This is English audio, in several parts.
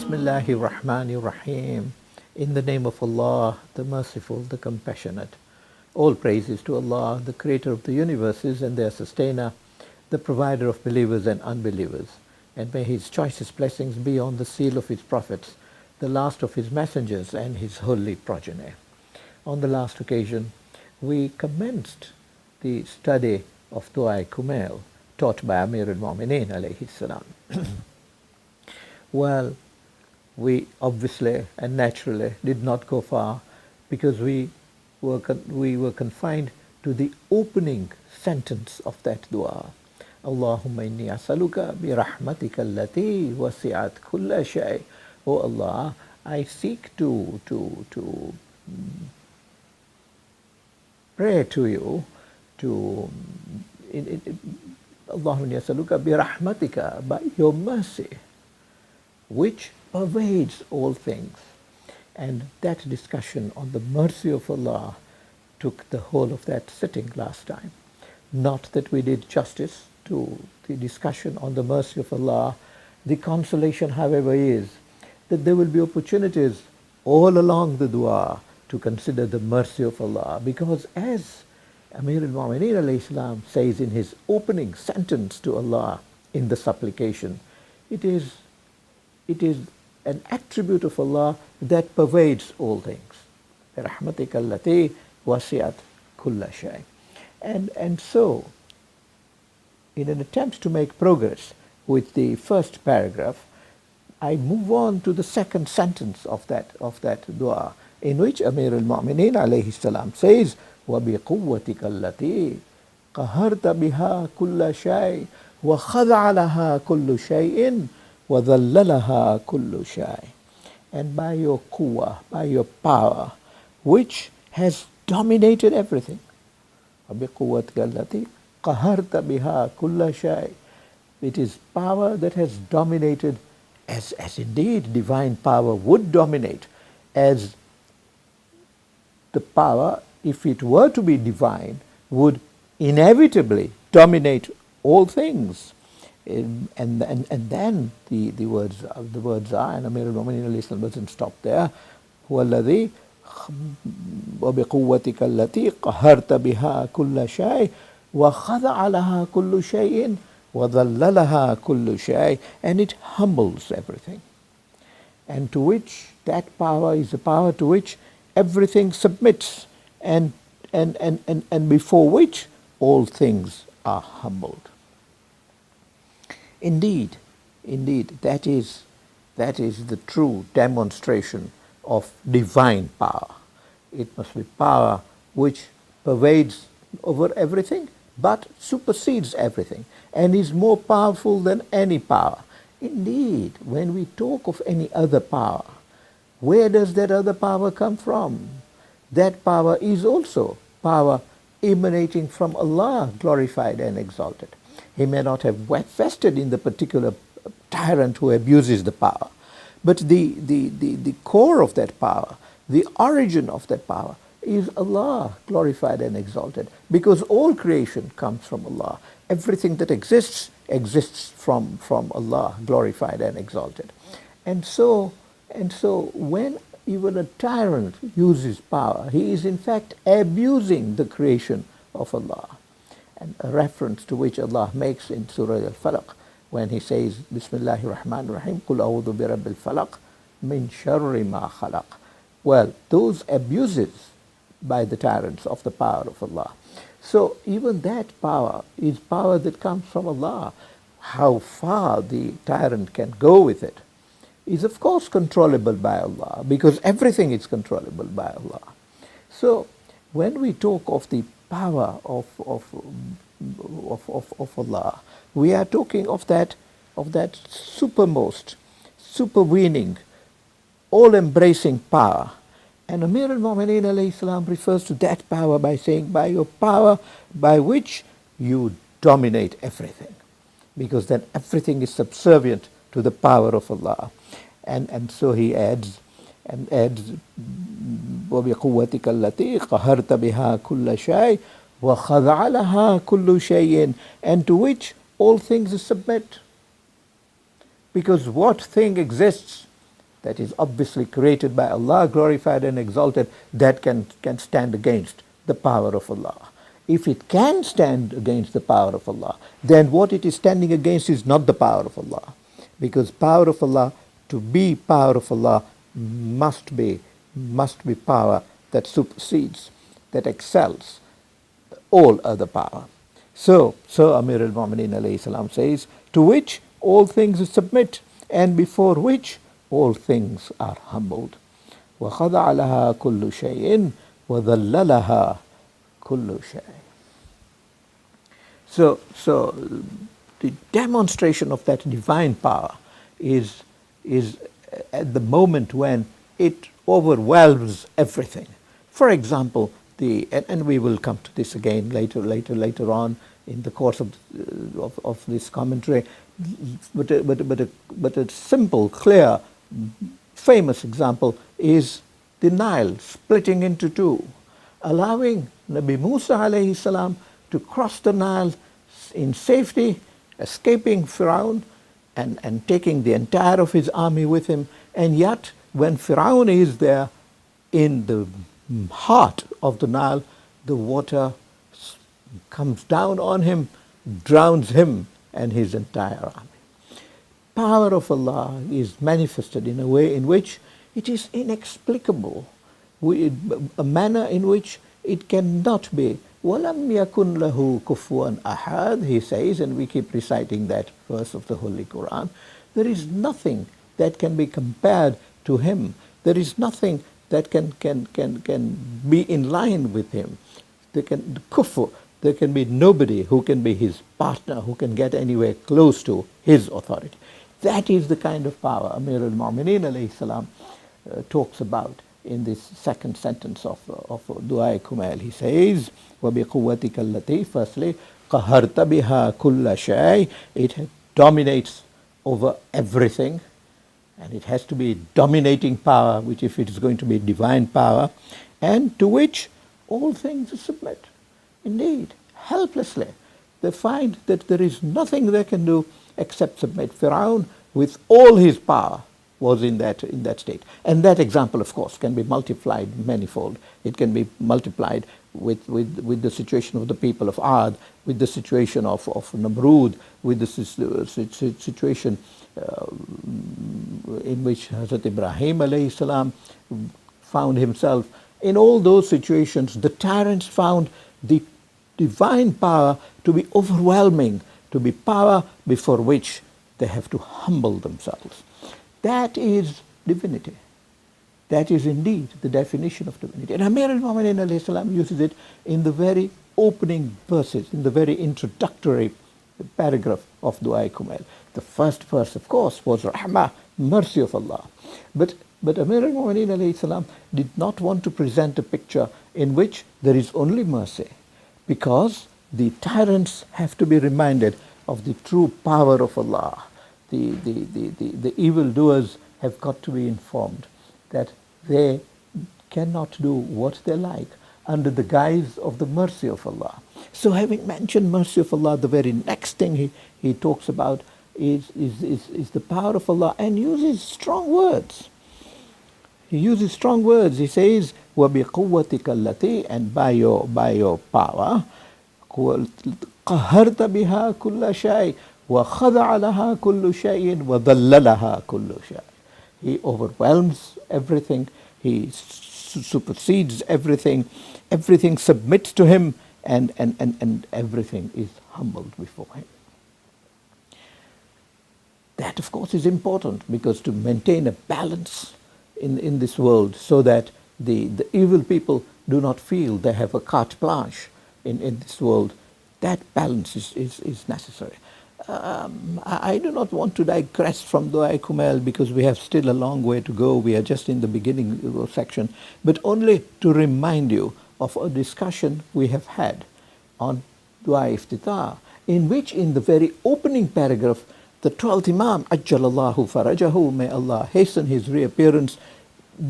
Bismillahir Rahmanir Rahim. In the name of Allah, the Merciful, the Compassionate. All praises to Allah, the Creator of the universes and their Sustainer, the Provider of believers and unbelievers. And may His choicest blessings be on the seal of His prophets, the last of His messengers and His holy progeny. On the last occasion, we commenced the study of Dua Kumail, taught by Amir al-Mu'mineen alayhi salam. Well, we obviously and naturally did not go far because we were confined to the opening sentence of that dua. Allahumma inni as'aluka bi rahmatika allati wasi'at kulla shay. Oh Allah, I seek to pray to you Allahumma inni as'aluka bi rahmatika, by your mercy, which pervades all things. And that discussion on the mercy of Allah took the whole of that sitting last time. Not that we did justice to the discussion on the mercy of Allah. The consolation, however, is that there will be opportunities all along the dua to consider the mercy of Allah, because as Amir al-Mu'mineen alayhi salam says in his opening sentence to Allah in the supplication, it is an attribute of Allah that pervades all things. Rahmatika allati wasi'at kulla shay. And so, in an attempt to make progress with the first paragraph, I move on to the second sentence of that dua, in which Amir al-Mu'mineen alayhi salam says, وَبِقُوَّتِكَ الَّتِي قَهَرْتَ بِهَا كُلَّ شَيْءٍ وَخَضَعَ لَهَا كُلُّ شَيْءٍ وَذَلَّلَهَا كُلُّ شَيْءٍ. And by your quwwah, by your power, which has dominated everything. وَبِقُوَّتِكَ الَّتِي قَهَرْتَ بِهَا كُلَّ شَيْءٍ. It is power that has dominated, as indeed divine power would dominate, as the power, if it were to be divine, would inevitably dominate all things. And then the words are, and Amir al-Mu'mineen alayhi salam doesn't stop there, هو الذي وبقوتك التي قهرت بها كل شيء وخضع لها كل شيء وذللها كل شيء, and it humbles everything. And to which that power is a power to which everything submits, and before which all things are humbled. Indeed, that is the true demonstration of divine power. It must be power which pervades over everything, but supersedes everything, and is more powerful than any power. Indeed, when we talk of any other power, where does that other power come from? That power is also power emanating from Allah, glorified and exalted. He may not have vested in the particular tyrant who abuses the power, but the core of that power, the origin of that power, is Allah, glorified and exalted, because all creation comes from Allah. Everything that exists from Allah, glorified and exalted. And so when even a tyrant uses power, he is in fact abusing the creation of Allah. And a reference to which Allah makes in Surah Al-Falaq, when He says, Bismillahir Rahmanir Rahim, Qul a'udhu bi rabbil falaq min sharri ma khalaq. Well, those abuses by the tyrants of the power of Allah. So even that power is power that comes from Allah. How far the tyrant can go with it is of course controllable by Allah, because everything is controllable by Allah. So when we talk of the power of Allah, we are talking of that supermost, supervening, all-embracing power. And Amir al-Mu'mineen alayhi salam refers to that power by saying, by your power by which you dominate everything, because then everything is subservient to the power of Allah. And so he adds وَبِقُوَّتِكَ الَّتِي قَهَرْتَ بِهَا كُلَّ شَيْءٍ وَخَضَعَ لَهَا كُلُّ شَيْءٍ, and to which all things submit. Because what thing exists that is obviously created by Allah, glorified and exalted, that can stand against the power of Allah. If it can stand against the power of Allah, then what it is standing against is not the power of Allah. Because power of Allah, to be power of Allah, must be power that supersedes, that excels all other power. So Amir al-Mu'mineen alayhi salam says, to which all things submit, and before which all things are humbled. وَخَضَعَ لَهَا كُلُّ شَيْءٍ وَذَلَّ لَهَا كُلُّ شَيْءٍ. So the demonstration of that divine power is at the moment when it overwhelms everything. For example, and we will come to this again later on in the course of this commentary, but a simple, clear, famous example is the Nile splitting into two, allowing Nabi Musa alayhi salam to cross the Nile in safety, escaping Firaun and taking the entire of his army with him. And yet, when Firaun is there in the heart of the Nile, the water comes down on him, drowns him and his entire army. Power of Allah is manifested in a way in which it is inexplicable, a manner in which it cannot be. وَلَمْ يَكُنْ لَهُ كُفُوًا أَحَدٌ, he says, and we keep reciting that verse of the Holy Quran. There is nothing that can be compared to him. There is nothing that can be in line with him. There can be nobody who can be his partner, who can get anywhere close to his authority. That is the kind of power Amir al-Mu'mineen alayhi salam talks about in this second sentence of Dua Kumail. He says, وَبِقُوَّتِكَ الَّتِي, firstly, قَهَرْتَ بِهَا كُلَّ شَيْءٍ, it dominates over everything, and it has to be dominating power, which if it is going to be divine power, and to which all things submit. Indeed, helplessly, they find that there is nothing they can do except submit. Firaun, with all his power, was in that state. And that example, of course, can be multiplied manifold. It can be multiplied with the situation of the people of Ad, with the situation of Namrud, with the situation in which Hazrat Ibrahim alayhi salam found himself. In all those situations, the tyrants found the divine power to be overwhelming, to be power before which they have to humble themselves. That is divinity. That is indeed the definition of divinity. And Amir al-Mu'mineen alayhi salam uses it in the very opening verses, in the very introductory paragraph of Dua Kumail. The first verse, of course, was Rahmah, mercy of Allah. But Amir al-Mu'mineen alayhi salam did not want to present a picture in which there is only mercy, because the tyrants have to be reminded of the true power of Allah. The evildoers have got to be informed that they cannot do what they like under the guise of the mercy of Allah. So having mentioned mercy of Allah, the very next thing he talks about is the power of Allah, and uses strong words. He uses strong words. He says, وَبِقُوَّتِكَ الَّتِي, and by your power, قَهَرْتَ بِهَا كُلَّ شَيْءٍ وَخَضَعَ لَهَا كُلُّ شَيْءٍ وَذَلَّ لَهَا كُلُّ شَيْءٍ. He overwhelms everything. He supersedes everything. Everything submits to him, and everything is humbled before him. That, of course, is important, because to maintain a balance in this world, so that the evil people do not feel they have a carte blanche in this world, that balance is necessary. I do not want to digress from Dua Kumail, because we have still a long way to go. We are just in the beginning section, but only to remind you of a discussion we have had on Dua Iftitah, in which, in the very opening paragraph, the 12th Imam, Ajjalallahu Farajahu, may Allah hasten his reappearance,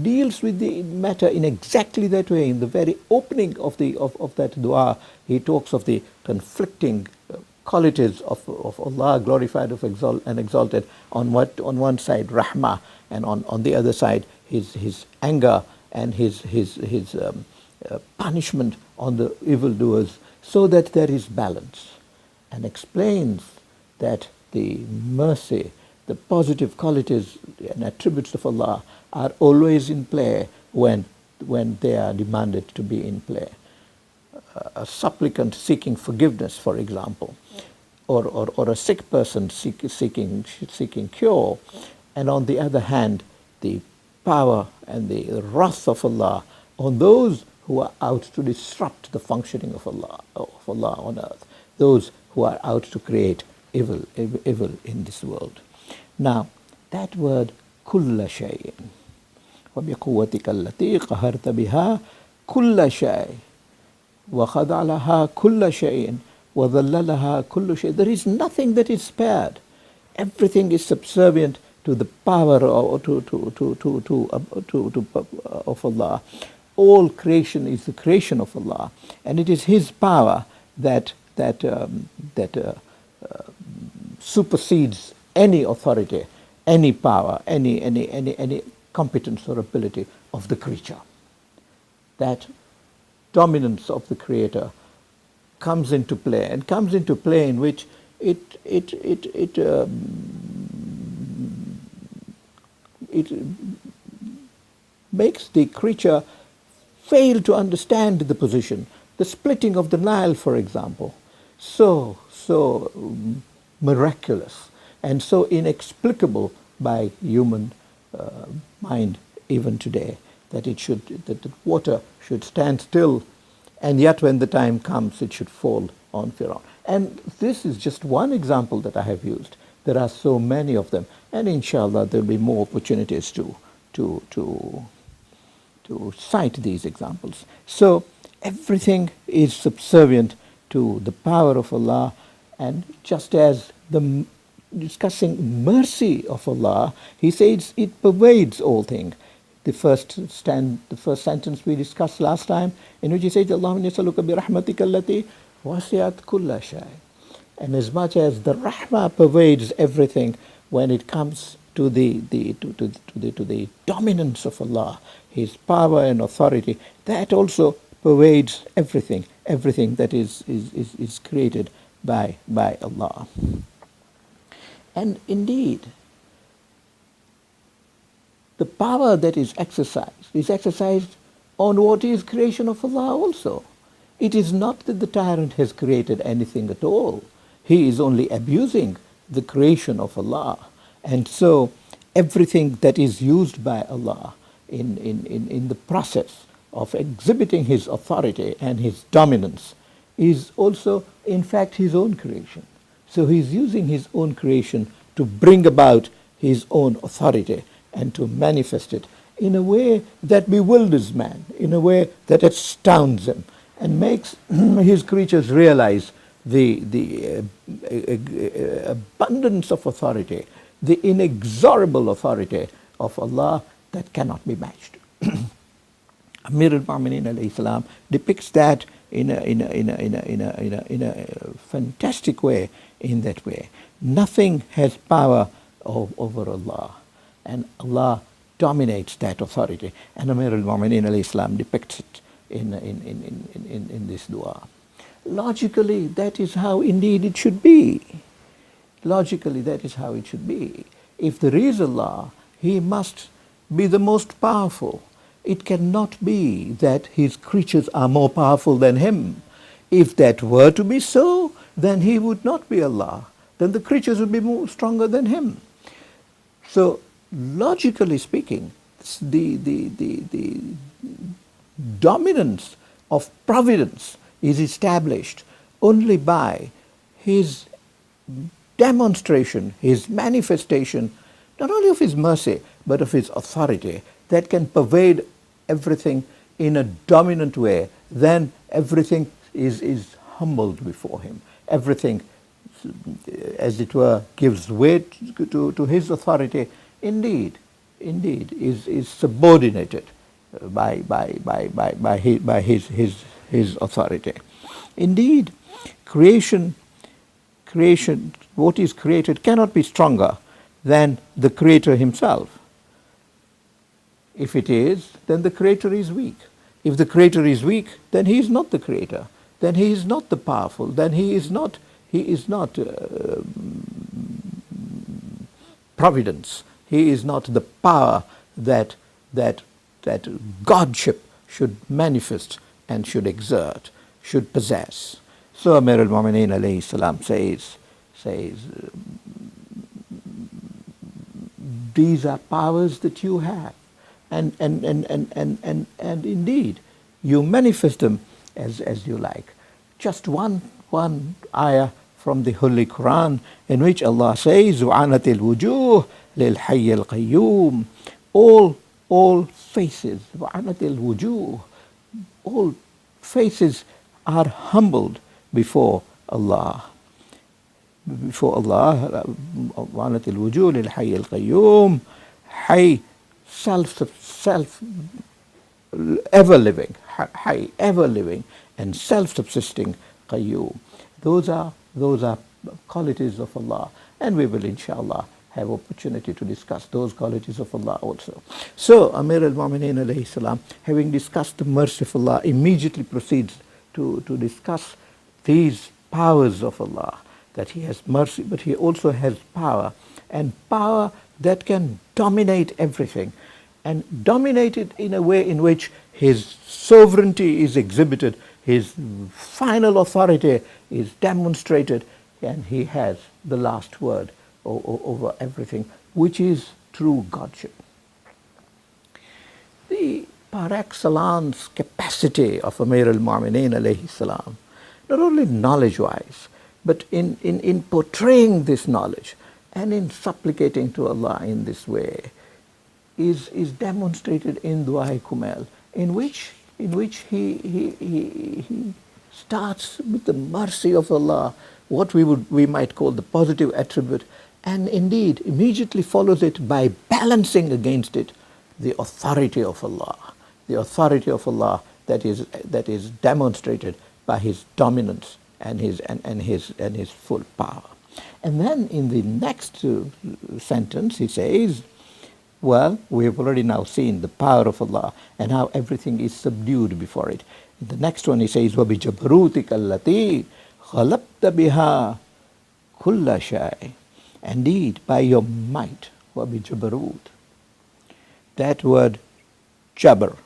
deals with the matter in exactly that way. In the very opening of that dua, he talks of the conflicting qualities of Allah glorified and exalted, on one side rahmah, and on the other side his anger and his punishment on the evildoers, so that there is balance, and explains that the mercy, the positive qualities and attributes of Allah are always in play when they are demanded to be in play. A supplicant seeking forgiveness, for example, or a sick person seeking cure, and on the other hand, the power and the wrath of Allah on those who are out to disrupt the functioning of Allah on earth, those who are out to create evil in this world. Now, that word kulla shay'in, وَبِقُوَّتِكَ الَّتِي قَهَرْتَ بِهَا كُلَّ شَيْءٍ وَخَضَعَ لَهَا كُلَّ شَيْءٍ وَذَلَّلَهَا كُلُّ شَيْءٍ. There is nothing that is spared. Everything is subservient to the power of Allah. All creation is the creation of Allah, and it is His power that supersedes any authority, any power, any competence or ability of the creature. That dominance of the Creator comes into play, and comes into play in which it makes the creature fail to understand the position. The splitting of the Nile, for example, so miraculous and so inexplicable by human mind even today, that the water should stand still, and yet when the time comes it should fall on Pharaoh. And this is just one example that I have used. There are so many of them, and inshallah there will be more opportunities to cite these examples. So everything is subservient to the power of Allah, and just as discussing mercy of Allah, he says it pervades all things. The first sentence we discussed last time, in which he says, Allahumma nasaluka bi rahmatika allati wasi'at kulla shay. And as much as the rahmah pervades everything, when it comes to the dominance of Allah, His power and authority, that also pervades everything that is created by Allah. And indeed, the power that is exercised on what is creation of Allah also. It is not that the tyrant has created anything at all. He is only abusing the creation of Allah. And so everything that is used by Allah in the process of exhibiting His authority and His dominance is also in fact His own creation. So He is using His own creation to bring about His own authority and to manifest it in a way that bewilders man, in a way that astounds him, and makes His creatures realize the abundance of authority, the inexorable authority of Allah that cannot be matched. Amir al-Mu'mineen alayhi salam depicts that in a fantastic way. In that way, nothing has power over Allah, and Allah dominates that authority. And Amir al-Mu'mineen alayhi salam depicts it in this dua. Logically, that is how indeed it should be. Logically, that is how it should be. If there is Allah, He must be the most powerful. It cannot be that His creatures are more powerful than Him. If that were to be so, then He would not be Allah. Then the creatures would be more stronger than Him. So, logically speaking, the dominance of providence is established only by His demonstration, His manifestation, not only of His mercy, but of His authority that can pervade everything in a dominant way. Then everything is humbled before Him. Everything, as it were, gives weight to His authority. Indeed, is subordinated by His authority. Indeed, creation what is created cannot be stronger than the Creator himself. If it is, then the Creator is weak. If the Creator is weak, then he is not the Creator. Then he is not the powerful. Then he is not providence. He is not the power that Godship should manifest and should exert, should possess. So Amir al-Mu'mineen alayhi salam says, these are powers that you have. And indeed, you manifest them as you like. Just one ayah from the Holy Quran in which Allah says, وَعَنَتِ الْوُجُوهِ لِلْحَيِّ الْقَيُّومِ. All faces, وَعَنَتِ الْوُجُوهِ, all faces are humbled before Allah. Before Allah, وَعَنَتِ الْوُجُوهِ لِلْحَيِّ الْقَيُّومِ. Hay, self, ever living, hay, ever living, and self-subsisting Qayyum. Those are qualities of Allah, and we will inshallah have opportunity to discuss those qualities of Allah also. So Amir al-Mu'mineen alayhi salam, having discussed the mercy of Allah, immediately proceeds to discuss these powers of Allah, that he has mercy, but he also has power, and power that can dominate everything, and dominate it in a way in which his sovereignty is exhibited, his final authority is demonstrated, and he has the last word over everything, which is true Godship. The par excellence capacity of Amir al-Mu'mineen alayhi salam, not only knowledge-wise, but in portraying this knowledge and in supplicating to Allah in this way, is demonstrated in Dua Kumail, in which he starts with the mercy of Allah, what we might call the positive attribute, and indeed immediately follows it by balancing against it the authority of Allah, that is demonstrated by his dominance and his full power. And then in the next sentence he says, well, we have already now seen the power of Allah and how everything is subdued before it. In the next one he says, وَبِجَبْرُوتِكَ الَّتِي غَلَبْتَ بِهَا كُلَّ شَيْءٍ. Indeed, by your might, وَبِجَبْرُوت. That word Jabr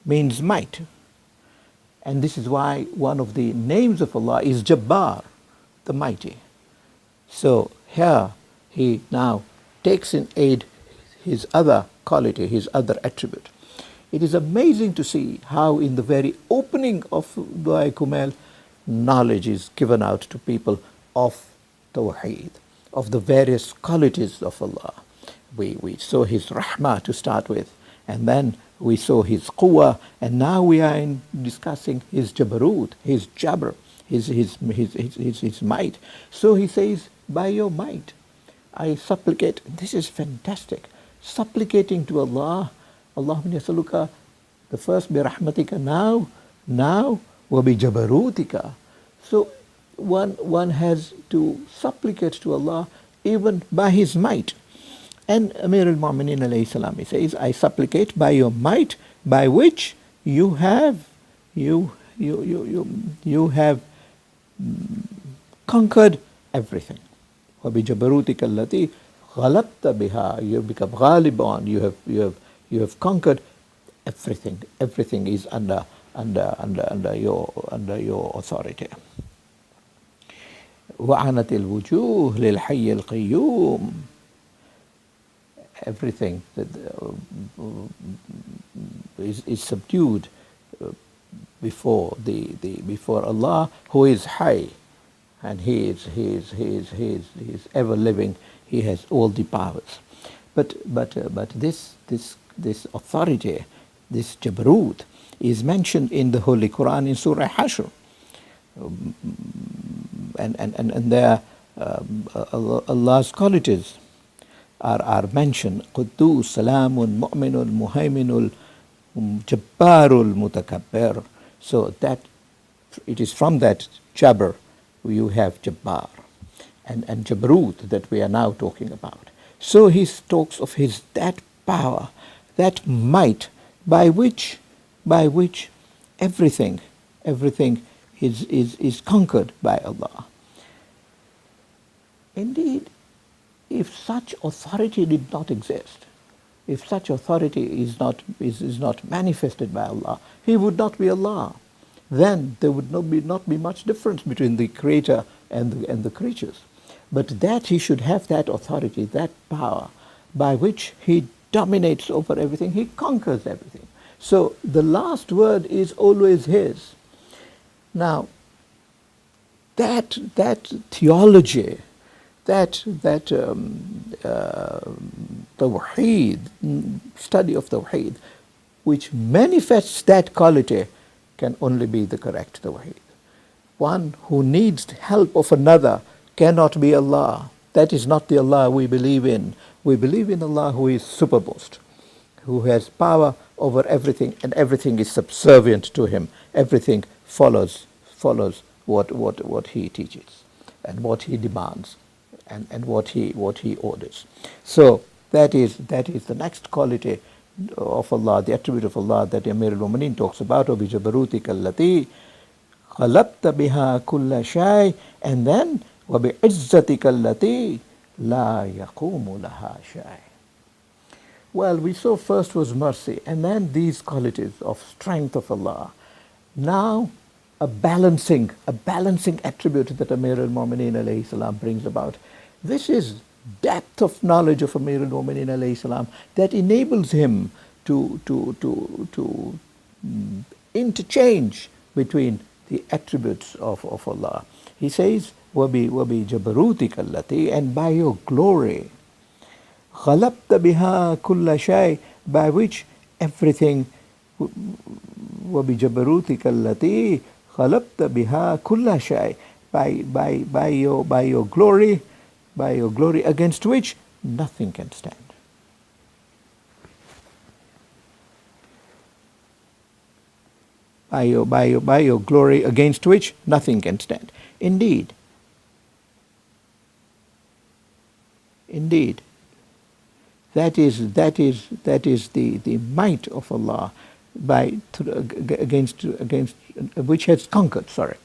means might. And this is why one of the names of Allah is Jabbar, the mighty. So here he now takes in aid his other quality, his other attribute. It is amazing to see how in the very opening of Dua Kumail, knowledge is given out to people of Tawheed, of the various qualities of Allah. We saw his Rahmah to start with, and then we saw his Quwwah, and now we are discussing his Jabarut, his Jabr, his might. So he says, by your might, I supplicate. This is fantastic. Supplicating to Allah, Allahumma yasaluka, the first bi rahmatika, now wa bi jabarutika. So one has to supplicate to Allah even by his might. And Amir al-Mu'mineen alayhi salam, he says, I supplicate by your might, by which you have conquered everything. Wa bi jabarutika allati ghalabta biha, you have become ghalib on, you have conquered everything. Everything is under your authority. وَعَنَتِ الْوُجُوهِ لِلْحَيِّ الْقَيُّومِ. Everything that is subdued before Allah, who is high, and he is ever living. He has all the powers. But this authority, this Jabarut, is mentioned in the Holy Quran in Surah Hashr. And there Allah's qualities are mentioned. Quddus, Salamun, Mu'minul, Muhayminul, Jabbarul, Mutakabbir. So that it is from that Jabr you have Jabbar. and Jabarut that we are now talking about. So he talks of his that power, that might by which everything is conquered by Allah. Indeed, if such authority did not exist, if such authority is not manifested by Allah, He would not be Allah. Then there would not be much difference between the Creator and the creatures. But that He should have that authority, that power, by which He dominates over everything, He conquers everything. So the last word is always His. Now, that theology, that Tawheed, study of Tawheed, which manifests that quality, can only be the correct Tawheed. One who needs help of another cannot be Allah. That is not the Allah we believe in. We believe in Allah who is superbost, who has power over everything, and everything is subservient to Him. Everything follows what He teaches and what He demands and what he orders. So that is the next quality of Allah, the attribute of Allah that Amir al-Mu'mineen talks about, وَبِجَبَرُوتِكَ الَّتِي خَلَقْتَ بِهَا كُلَّ شَيْءٍ, and then وَبِعِزَّتِكَ الَّتِي لَا يَقُومُ لَهَا شَيْءٍ. Well, we saw first was mercy, and then these qualities of strength of Allah. Now a balancing attribute that Amir al-Mu'mineen alayhi salam brings about. This is depth of knowledge of Amir al-Mu'mineen alayhi salam that enables him to interchange between the attributes of Allah. He says, وَبِجَبَرُوتِكَ الَّتِي, and by your glory, خَلَقْتَ بِهَا كُلَّ شَيْءٍ, by which everything, وَبِجَبَرُوتِكَ الَّتِي خَلَقْتَ بِهَا كُلَّ شَيْءٍ, by your glory, against which nothing can stand. By your glory, against which nothing can stand. Indeed, that is the might of Allah against which has conquered. Sorry.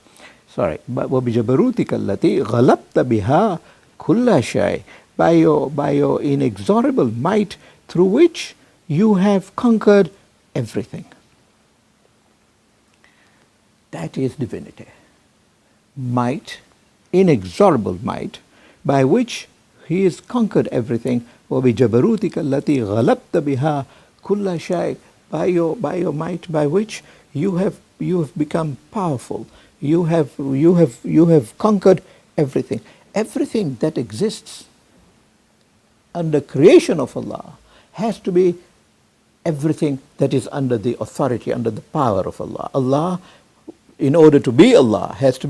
But وَبِجَبَرُوتِكَ الَّتِي غَلَبْتَ بِهَا كُلَّ شَيْءٍ, by your inexorable might through which you have conquered everything. That is divinity. Might, inexorable might, by which He has conquered everything. وَبِجَبَرُوتِكَ الَّتِي غَلَبْتَ بِهَا كُلَّ شَيْءٍ, by your might by which you have become powerful. You have conquered everything. Everything that exists under creation of Allah has to be everything that is under the authority, under the power of Allah. Allah, in order to be Allah, has to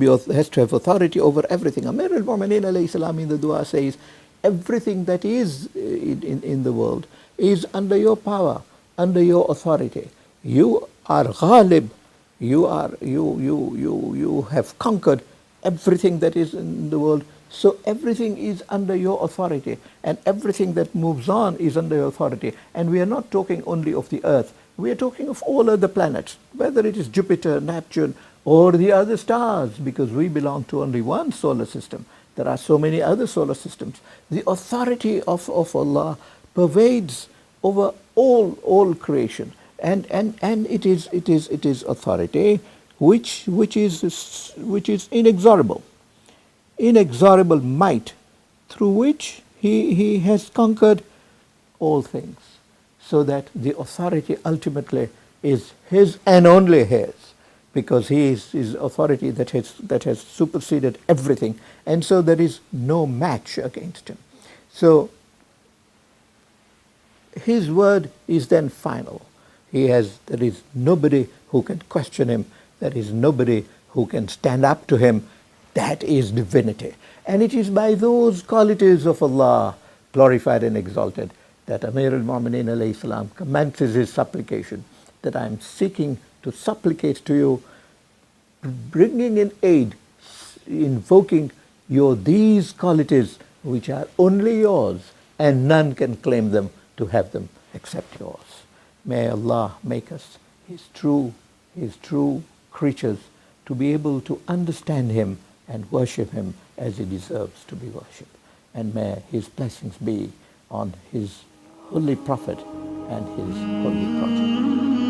have authority over everything. Amir al-Mu'mineen alayhi salam in the dua says, everything that is in the world is under your power, under your authority. You are ghalib. You have conquered everything that is in the world. So everything is under your authority, and everything that moves on is under your authority. And we are not talking only of the earth. We are talking of all other planets, whether it is Jupiter, Neptune, or the other stars, because we belong to only one solar system. There are so many other solar systems. The authority of Allah pervades over all creation, and it is authority which is inexorable might, through which he has conquered all things, so that the authority ultimately is His and only His, because He is authority that has superseded everything, and so there is no match against Him. So His word is then final. There is nobody who can question Him. There is nobody who can stand up to Him. That is divinity. And it is by those qualities of Allah, glorified and exalted, that Amir al-Mu'mineen alayhi salam commences his supplication, that I am seeking to supplicate to you, bringing in aid, invoking You're these qualities which are only yours, and none can claim them to have them except yours. May Allah make us His true creatures, to be able to understand Him and worship Him as He deserves to be worshipped. And may His blessings be on His holy Prophet and His holy progeny.